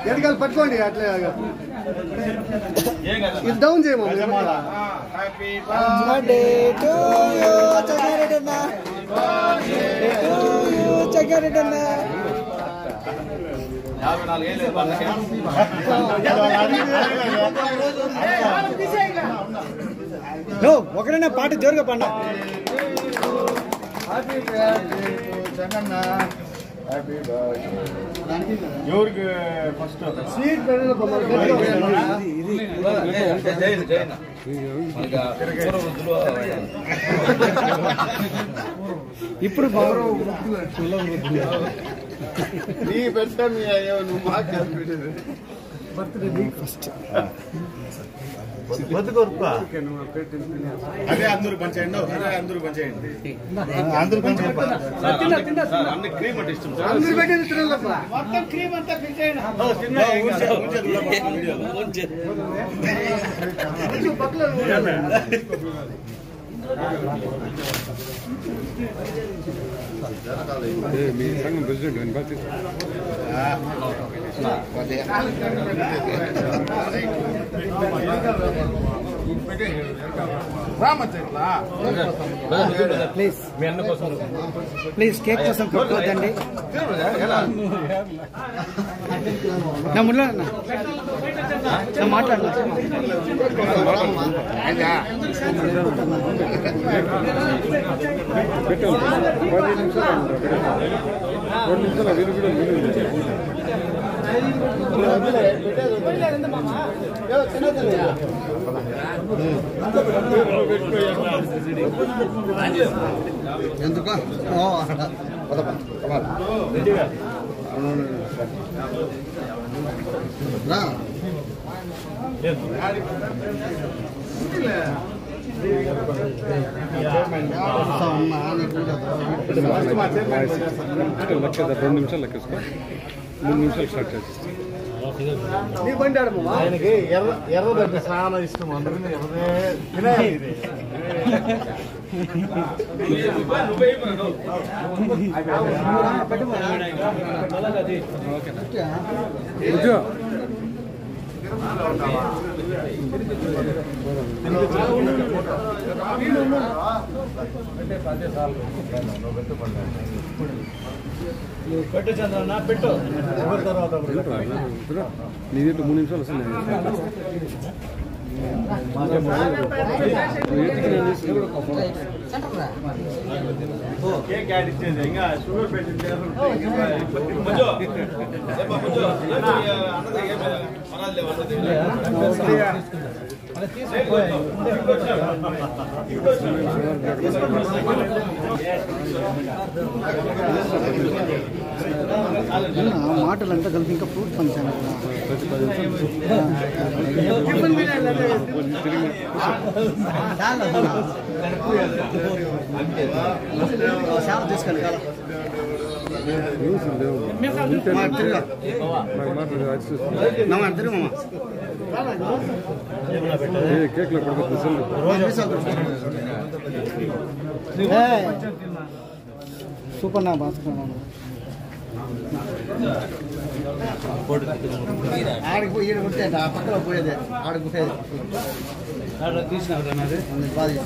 ఎడగాలి పట్టుకోండి అట్లే ఇది డౌన్ చేయమా ఒకరైనా పాట జోరుగా పండ ఎవరికి ఫస్ట్ స్వీట్ ఇప్పుడు నీ పెద్ద మీ అయ్యో నువ్వు మాకు బర్త్డే ఫస్ట్ అదే అందరూ పంచేయండి అదే అందరూ పంచేయండి అందరూ పంచేయండి అన్ని క్రీమ్ అంటే ఇష్టం అందరూ పెట్టేది తినాలప్ప మొత్తం క్రీమ్ అంతా పెట్టేయండి మీ సంఘం ప్రెసిడెంట్ బట్టి ప్లీజ్ ప్లీజ్ కేక్ కోసం కొట్టుకోవద్దండి నా ముళ్ళ నా మాట్లాడు ఎందుకు లెక్క 2 నిమిషాలు లెక్కేసుకో 3 నిమిషాలు స్టార్ట్ చేసేస్తాం నీ బండి ఆడమ్మా ఆయనకి ఎర్రదంటే చాలా ఇష్టం అందరినీ ఎర్రదే తినాలి ఇది పెట్టు చంద్రన్న పెట్టు నీ దీంట్లో 3 నిమిషాలు వస్తుంది కేక్ యాడ్ ఇచ్చేది ఇంకా షుగర్ పెట్టింది మాటలంతా కలిపి ఇంకా ఫ్రూట్ ఫంక్షన్ సేవ తీసుకెళ్ళి కేక్లో సూపర్ నా బాసుకున్నాను ఆడికి పోయి ఈడ కొట్టే ఆ పక్కన పోయేది ఆడికి కొట్టేది తీసినారు బాగా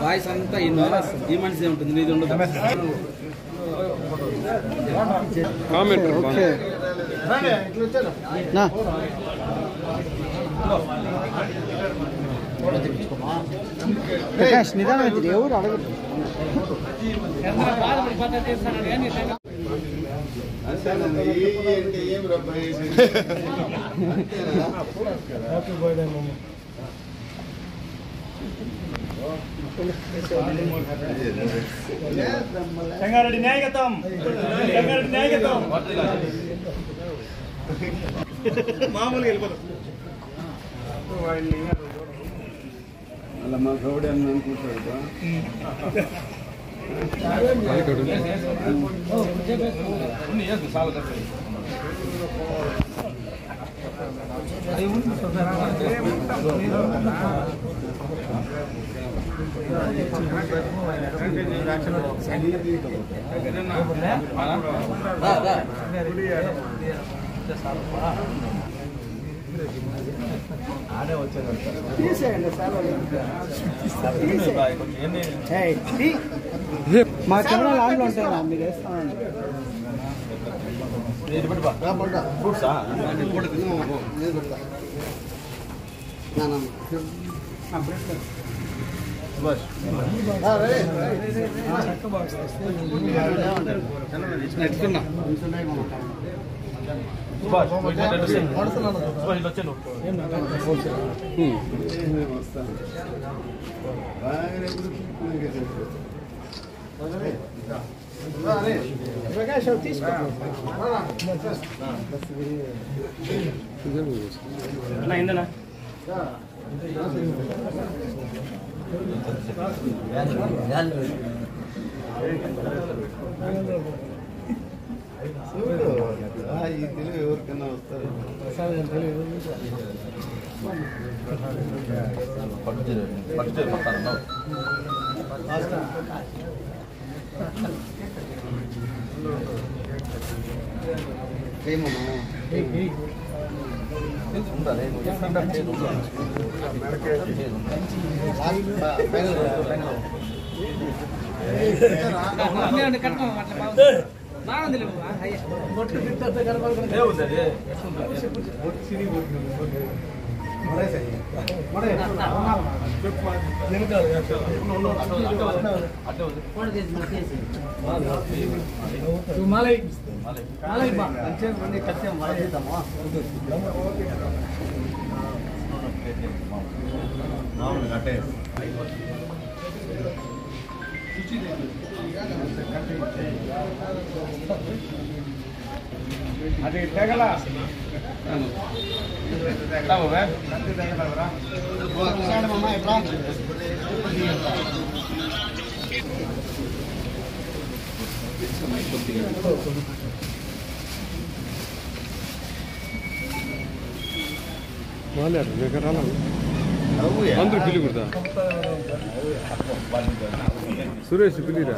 వాయిస్ అంతా ఈ మనిషి ఉంటుంది నీది ఉండదు కామెంట్ ప్రకాష్ నిదానం అవుతుంది ఎవరు అడగదు సంగారెడ్డి న్యాయగతం సంగారెడ్డి న్యాయగతం మామూలుగా వెళ్ళిపోతాం అలా మా గౌడి అని అనుకుంటాడు మా కెమెరా ఆన్లో ఉంటాయి మీరు వేస్తామండి ఈ తెలుగు ఎవరికన్నా వస్తారు అది తెగల అందరూ పిల్లి కుడతా సురేష్ పిల్లిరా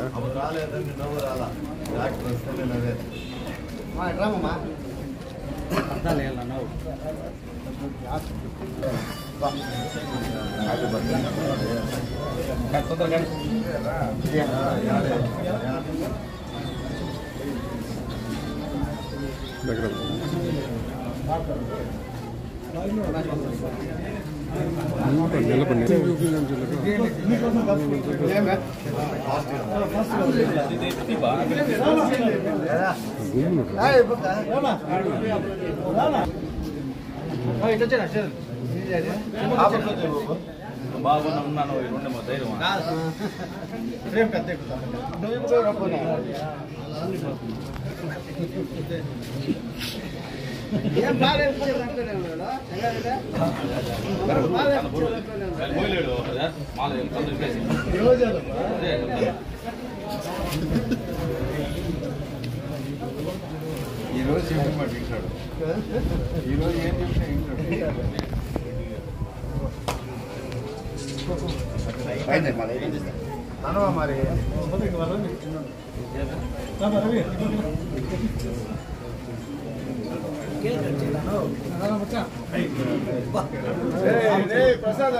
దగ్గర నిలబడి బాగున్నా ఉన్నాను రెండేమో ధైర్యం ఈరోజు చెప్పమాట ఇంటాడు ఈరోజు ఏం చెప్తే ఇంటాడు అనవా మరి ప్రసాద్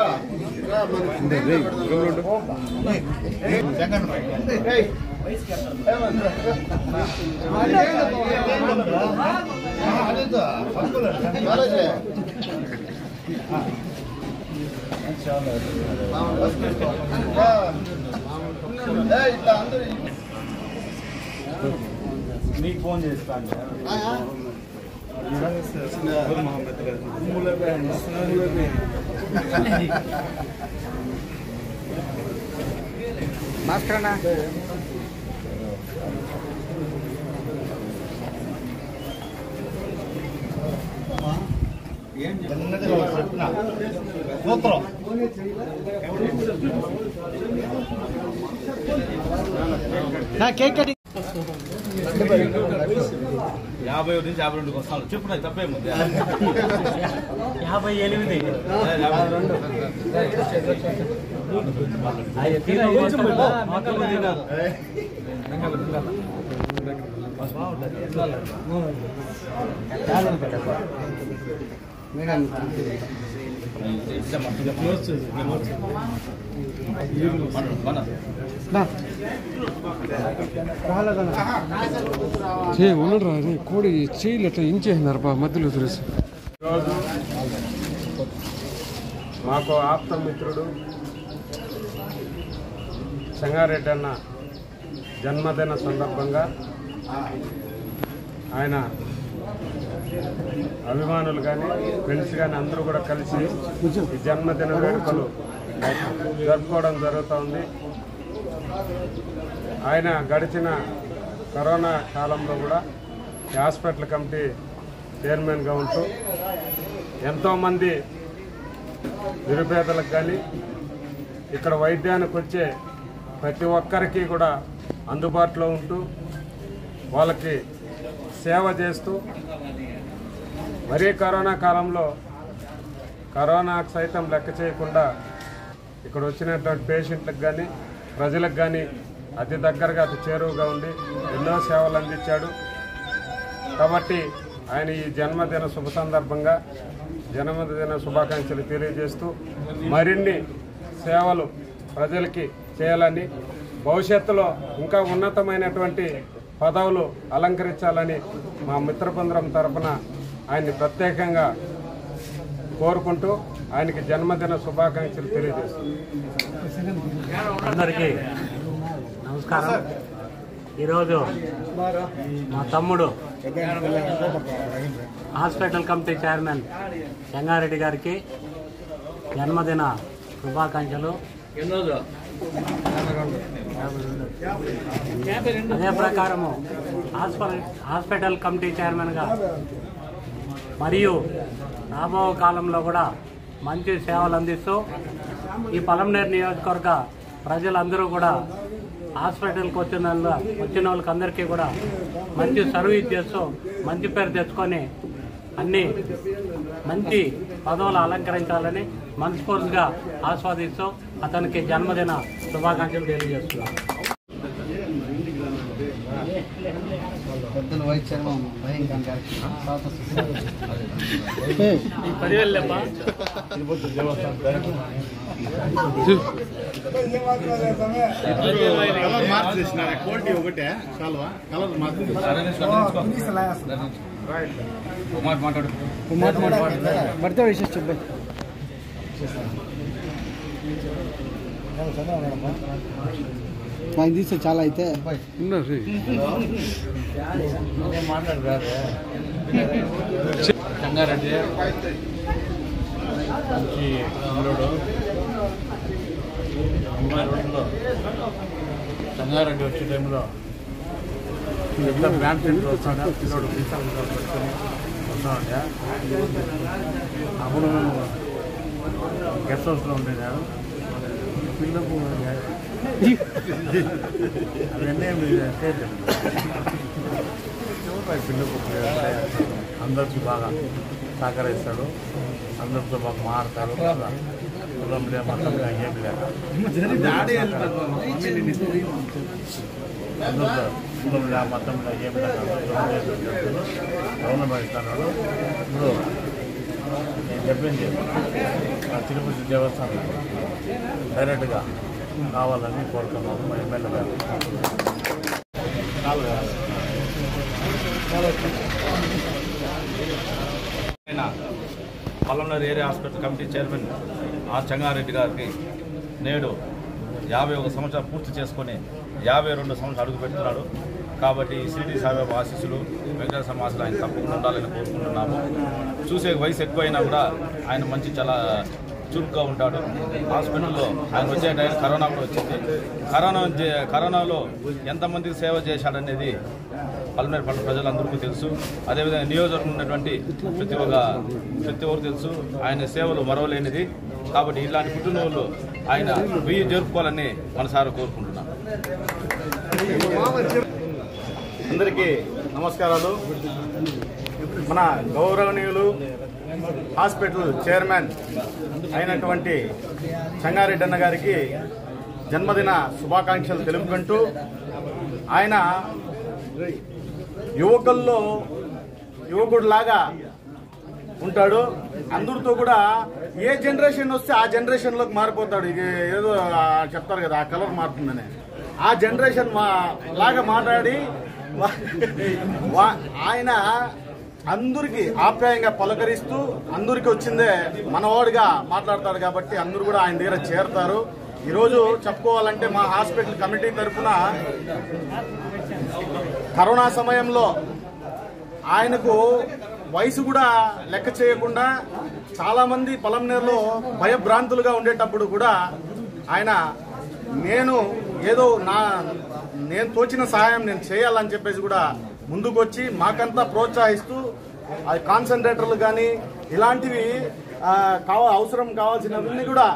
ఇట్లా అందరూ నీకు ఫోన్ చేస్తాను మాస్టర్ అన్న సూత్రం కేక్ కటింగ్ 50 నుంచి 52 వస్తాను చెప్పు నాకు తప్పేముంది 58 ఉండరా రే కోడి చేయలు అట్లా ఇంచేసినారు బా మధ్యలో తెలిసి మాకు ఆప్త మిత్రుడు సంగారెడ్డి అన్న జన్మదిన సందర్భంగా ఆయన అభిమానులు కానీ ఫ్రెండ్స్ కానీ అందరూ కూడా కలిసి ఈ జన్మదిన వేడుకలు జరుపుకోవడం జరుగుతోంది. ఆయన గడిచిన కరోనా కాలంలో కూడా ఈ హాస్పిటల్ కమిటీ చైర్మన్గా ఉంటూ ఎంతోమంది నిరుపేదలకు కానీ ఇక్కడ వైద్యానికి వచ్చే ప్రతి ఒక్కరికి కూడా అందుబాటులో ఉంటూ వాళ్ళకి సేవ చేస్తూ మరీ కరోనా కాలంలో కరోనాకు సైతం లెక్క చేయకుండా ఇక్కడ వచ్చినటువంటి పేషెంట్లకు కానీ ప్రజలకు కానీ అతి దగ్గరగా అతి చేరువుగా ఉండి ఎన్నో సేవలు అందించాడు. కాబట్టి ఆయన ఈ జన్మదిన శుభ సందర్భంగా జన్మదిన శుభాకాంక్షలు తెలియజేస్తూ మరిన్ని సేవలు ప్రజలకి చేయాలని భవిష్యత్తులో ఇంకా ఉన్నతమైనటువంటి పదవులు అలంకరించాలని మా మిత్రబృందం తరఫున ఆయన్ని ప్రత్యేకంగా కోరుకుంటూ ఆయనకి జన్మదిన శుభాకాంక్షలు తెలియజేస్తున్నాం. అందరికీ నమస్కారం. ఈరోజు మా తమ్ముడు హాస్పిటల్ కమిటీ చైర్మన్ సంగారెడ్డి గారికి జన్మదిన శుభాకాంక్షలు. అదే ప్రకారము హాస్పిటల్ కమిటీ చైర్మన్గా మరియు రాబో కాలంలో కూడా మంచి సేవలు అందిస్తూ ఈ పలమనేరు నియోజకవర్గ ప్రజలందరూ కూడా హాస్పిటల్కి వచ్చిన వాళ్ళకి అందరికీ కూడా మంచి సర్వీస్ చేస్తూ మంచి పేరు తెచ్చుకొని అన్ని మంచి పదవులు అలంకరించాలని మనస్ఫూర్తిగా ఆస్వాదిస్తూ అతనికి జన్మదిన శుభాకాంక్షలు తెలియజేస్తున్నాను. కలర్ మార్చేసిన క్వాలిటీ ఒకటే చాలువా కలర్ పడితే విషయం చెప్పు. నాకు తీస్తే చాలా అయితే ఉన్నారు సంగారెడ్డి మంచి అమరుడు. అమ్మాయి రోజుల్లో సంగారెడ్డి వచ్చే టైంలో ఎంత బ్యాంక్ సెంటర్ వస్తాడా పిల్లడు పీసాలు పెట్టుకొని వస్తామంటే అప్పుడు మేము గెస్ట్ హౌస్లో ఉండేదాను. పిల్లకు అవన్నీ పిల్లకు అందరికీ బాగా సహకరిస్తాడు, అందరితో బాగా మాట్లాడతాడు. కులం లే మతం ఏం లేదు, అందరితో కులం లే మతం ఏం లేదు గవర్నమెంట్ ఇస్తున్నాడు. ఇప్పుడు నేను చెప్పింది తిరుపతి దేవస్థానం డైరెక్ట్గా కావాలని కోరుతున్నాను మా ఎమ్మెల్యే గారు. Palamaner area hospital committee chairman R Sangareddy గారికి నేడు 51 సంవత్సరాలు పూర్తి చేసుకొని 52 సంవత్సరాలు అడుగు పెడుతున్నాడు. కాబట్టి సిటీ సాయిబాబా ఆశీస్సులు వెంకటేశ్వర ఆశీస్సులు ఆయన తప్పకుండా ఉండాలని కోరుకుంటున్నాము. చూసే వయసు ఎక్కువైనా కూడా ఆయన మంచి చాలా చురుగ్గా ఉంటాడు. హాస్పిటల్లో ఆయన వచ్చే టైం కరోనా కూడా వచ్చింది. కరోనాలో ఎంతమందికి సేవ చేశాడనేది పల్మనేరు పట్టణ ప్రజలందరికీ తెలుసు. అదేవిధంగా నియోజకవర్గం ఉన్నటువంటి ప్రతి ఒక్కరు తెలుసు. ఆయన సేవలు మరవలేనిది. కాబట్టి ఇలాంటి పుట్టినరోజులు ఆయన వెయ్యి జరుపుకోవాలని మనసారా కోరుకుంటున్నాను. అందరికీ నమస్కారాలు. మన గౌరవనీయులు హాస్పిటల్ చైర్మన్ అయినటువంటి చెంగారెడ్డి అన్న గారికి జన్మదిన శుభాకాంక్షలు తెలుపుకుంటూ, ఆయన యువకుడిలాగా ఉంటాడు. అందరితో కూడా ఏ జనరేషన్ వస్తే ఆ జనరేషన్లోకి మారిపోతాడు. ఇది ఏదో చెప్తారు కదా, ఆ కలర్ మారుతుందని, ఆ జనరేషన్ లాగా మాట్లాడి ఆయన అందరికి ఆప్యాయంగా పలకరిస్తూ అందరికి వచ్చిందే మనవాడిగా మాట్లాడతాడు. కాబట్టి అందరూ కూడా ఆయన దగ్గర చేరతారు. ఈరోజు చెప్పుకోవాలంటే మా హాస్పిటల్ కమిటీ తరఫున కరోనా సమయంలో ఆయనకు వయసు కూడా లెక్క చేయకుండా చాలామంది పొలంనేరులో భయభ్రాంతులుగా ఉండేటప్పుడు కూడా ఆయన నేను తోచిన సహాయం నేను చేయాలని చెప్పేసి కూడా ముందుకు వచ్చి మాకంతా ప్రోత్సహిస్తూ కాన్సన్ట్రేటర్లు కానీ ఇలాంటివి అవసరం కావాల్సినవన్నీ కూడా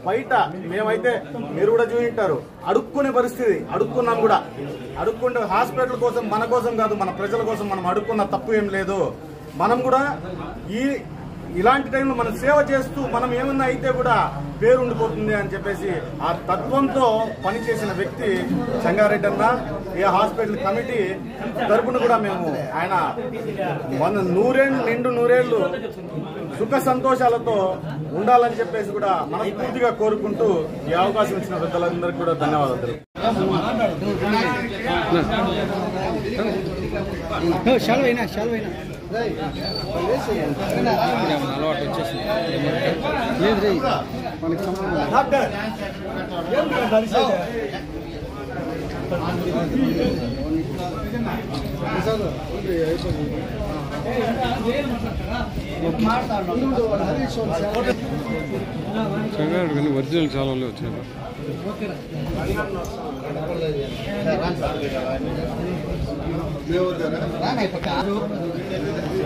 బయట మేమైతే మీరు కూడా చూసింటారు, అడుక్కునే పరిస్థితి, అడుక్కున్నాం కూడా. అడుక్కుంటే హాస్పిటల్ కోసం, మన కోసం కాదు, మన ప్రజల కోసం మనం అడుక్కున్న తప్పు ఏం లేదు. మనం కూడా ఇలాంటి టైంలో మనం సేవ చేస్తూ మనం ఏమన్నా అయితే కూడా పేరు ఉండిపోతుంది అని చెప్పేసి ఆ తత్వంతో పనిచేసిన వ్యక్తి చెంగారెడ్డి అన్న. ఈ హాస్పిటల్ కమిటీ తరపున కూడా మేము ఆయన నిండు నూరేళ్లు సుఖ సంతోషాలతో ఉండాలని చెప్పేసి కూడా మనస్ఫూర్తిగా కోరుకుంటూ ఈ అవకాశం ఇచ్చిన పెద్దలందరికీ కూడా ధన్యవాదాలు. అలవాటు వచ్చేసింది లేదు రే మనకి చెంగారెడ్డి కానీ ఒరిజినల్ చాలా వచ్చాయి.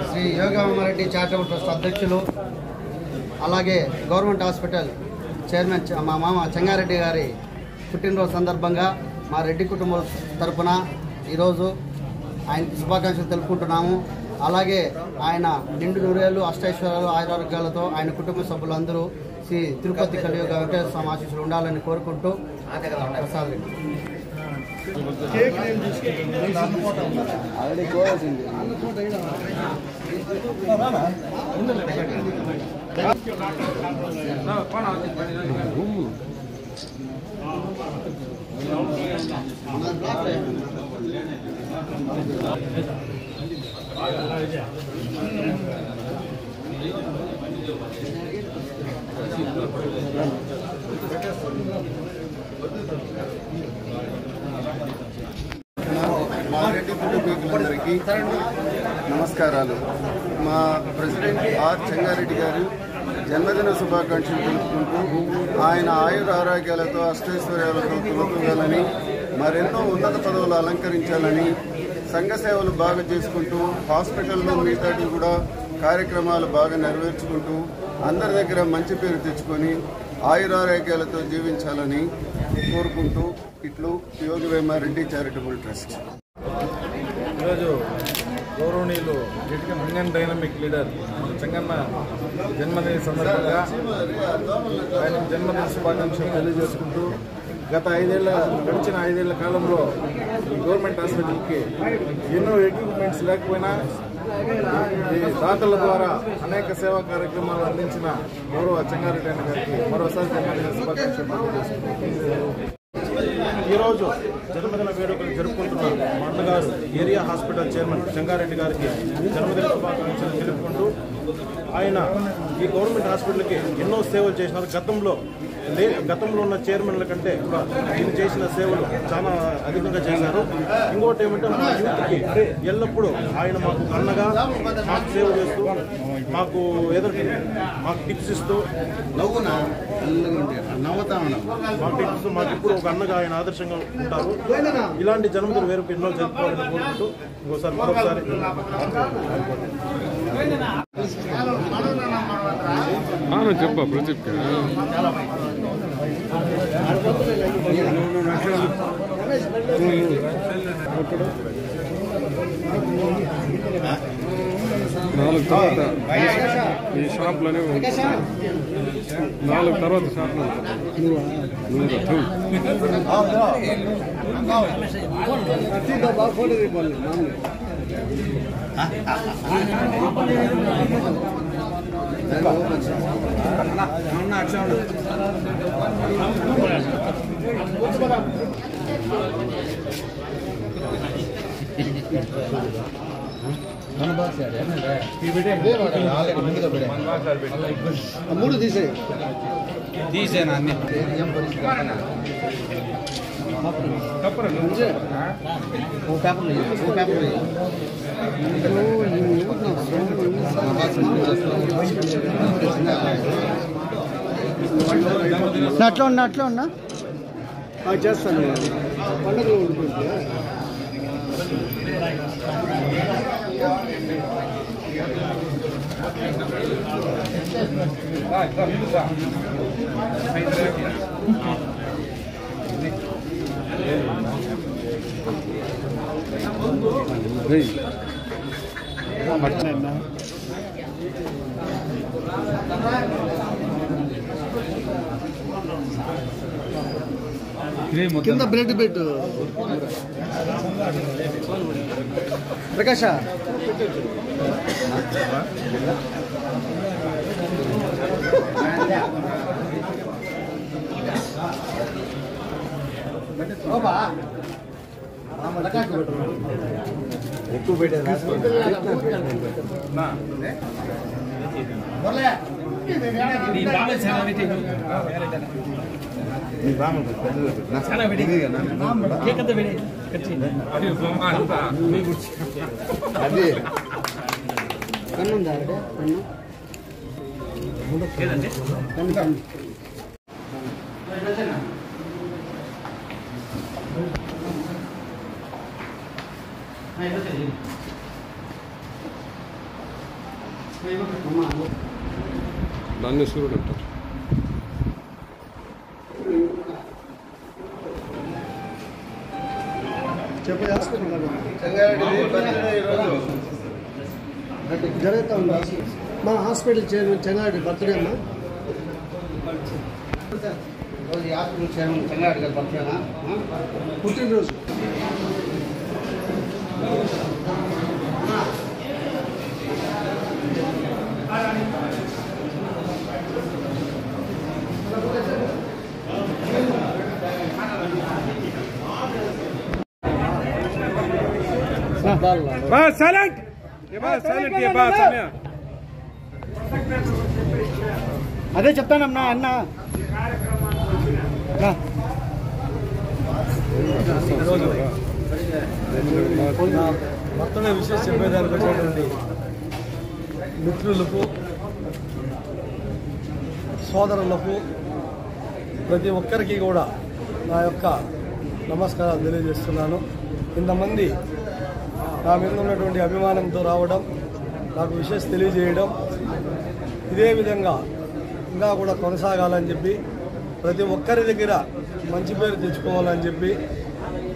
శ్రీ యోగారెడ్డి చారిటబుల్ ట్రస్ట్ అధ్యక్షులు, అలాగే గవర్నమెంట్ హాస్పిటల్ చైర్మన్ మా మామ చెంగారెడ్డి గారి పుట్టినరోజు సందర్భంగా మా రెడ్డి కుటుంబం తరఫున ఈరోజు ఆయనకి శుభాకాంక్షలు తెలుపుకుంటున్నాము. అలాగే ఆయన నిండు నూరేళ్లు అష్టైశ్వర్యాలు ఆరోగ్యాలతో ఆయన కుటుంబ సభ్యులందరూ శ్రీ తిరుపతి కలియుగ వెంకటేశ్వర స్వామి ఆశీస్సులు ఉండాలని కోరుకుంటూ ప్రసాద్ రెడ్డి. మా రెడ్డి కుటుంబీకులందరికీ నమస్కారాలు. మా ప్రెసిడెంట్ ఆర్ చెంగారెడ్డి గారు జన్మదిన శుభాకాంక్షలు తెలుపుకుంటూ ఆయన ఆయుర ఆరోగ్యాలతో అష్టైశ్వర్యాలతో తులతూగాలని, మరెన్నో ఉన్నత పదవులు అలంకరించాలని, సంఘ సేవలు బాగా చేసుకుంటూ హాస్పిటల్లో మిగతాటి కూడా కార్యక్రమాలు బాగా నెరవేర్చుకుంటూ అందరి దగ్గర మంచి పేరు తెచ్చుకొని ఆయురారోగ్యాలతో జీవించాలని కోరుకుంటూ ఇట్లు యోగివేమారెడ్డి చారిటబుల్ ట్రస్ట్. ఈరోజు గౌరవనీయులు ఇండియన్ డైనమిక్ లీడర్ చెంగన్న జన్మదిన సందర్భంగా ఆయన జన్మదిన శుభాకాంక్షలు తెలియజేసుకుంటూ గడిచిన 5 ఏళ్ల కాలంలో గవర్నమెంట్ హాస్పిటల్కి ఎన్నో ఎక్విప్మెంట్స్ లేకపోయినా ఈ దాతల ద్వారా అనేక సేవా కార్యక్రమాలు అందించిన గౌరవ చెంగారెడ్డి అన్న గారికి మరోసారి జన్మదిన శుభాకాంక్షలు తెలియజేసుకుంటూ ఈరోజు జన్మదిన వేడుకలు జరుపుకుంటున్నారు మా అన్నగారు ఏరియా హాస్పిటల్ చైర్మన్ చెంగారెడ్డి గారికి జన్మదిన శుభాకాంక్షలు తెలుపుకుంటూ, ఆయన ఈ గవర్నమెంట్ హాస్పిటల్కి ఎన్నో సేవలు చేసినారు. గతంలో ఉన్న చైర్మన్ల కంటే కూడా ఈయన చేసిన సేవలు చాలా అధికంగా చేశారు. ఇంకోటి ఏమంటే మా యూత్కి ఎల్లప్పుడూ ఆయన మాకు అన్నగా మాకు సేవ చేస్తూ మాకు టిప్స్ ఇస్తూ మాకు ఇప్పుడు ఒక అన్నగా ఆయన ఆదర్శంగా ఉంటారు. ఇలాంటి జన్మదిన వేరొక ఎన్నో జరుపుకోవాలని కోరుకుంటూ మరొకసారి చెప్పా ప్రదీప్ నాలుగు తర్వాత ఈ షాప్లోనే ఉంటాయి. 4 తర్వాత షాప్లో మూడు తీసేనా అన్ని అట్లా ఉన్నా చేస్తాను పండుగలో ఉంటుంది. కింద బ్రెడ్ పెట్టు ప్రకాశ. ఎక్కువ పెట్టేది కన్నుందా కన్ను దాన్ని సూర్యుడు అంటారు. జరుగుతూ ఉందా మా హాస్పిటల్ చైర్మన్ చెంగారెడ్డి బర్త్డే అమ్మా. హాస్పిటల్ చైర్మన్ చెంగారెడ్డి గారి బర్త్డేనా పుట్టినరోజు. సైలెంట్ అదే చెప్తానమ్మా అన్న. మొత్తం విశేష చెప్పేదానికి వచ్చేటువంటి మిత్రులకు, సోదరులకు, ప్రతి ఒక్కరికి కూడా నా యొక్క నమస్కారాలు తెలియజేస్తున్నాను. ఇంతమంది నా మీద ఉన్నటువంటి అభిమానంతో రావడం, నాకు విషయం తెలియజేయడం, ఇదే విధంగా ఇంకా కూడా కొనసాగాలని చెప్పి, ప్రతి ఒక్కరి దగ్గర మంచి పేరు తెచ్చుకోవాలని చెప్పి,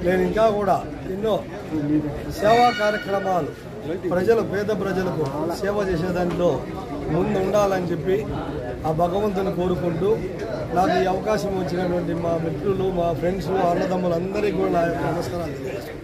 నేను ఇంకా కూడా ఎన్నో సేవా కార్యక్రమాలు పేద ప్రజలకు సేవ చేసే దాంట్లో ముందు ఉండాలని చెప్పి ఆ భగవంతుని కోరుకుంటూ, నాకు ఈ అవకాశం వచ్చినటువంటి మా మిత్రులు, మా ఫ్రెండ్స్, అన్నదమ్ములు అందరికీ కూడా నా యొక్క నమస్కారాలు తెలియజేస్తాను.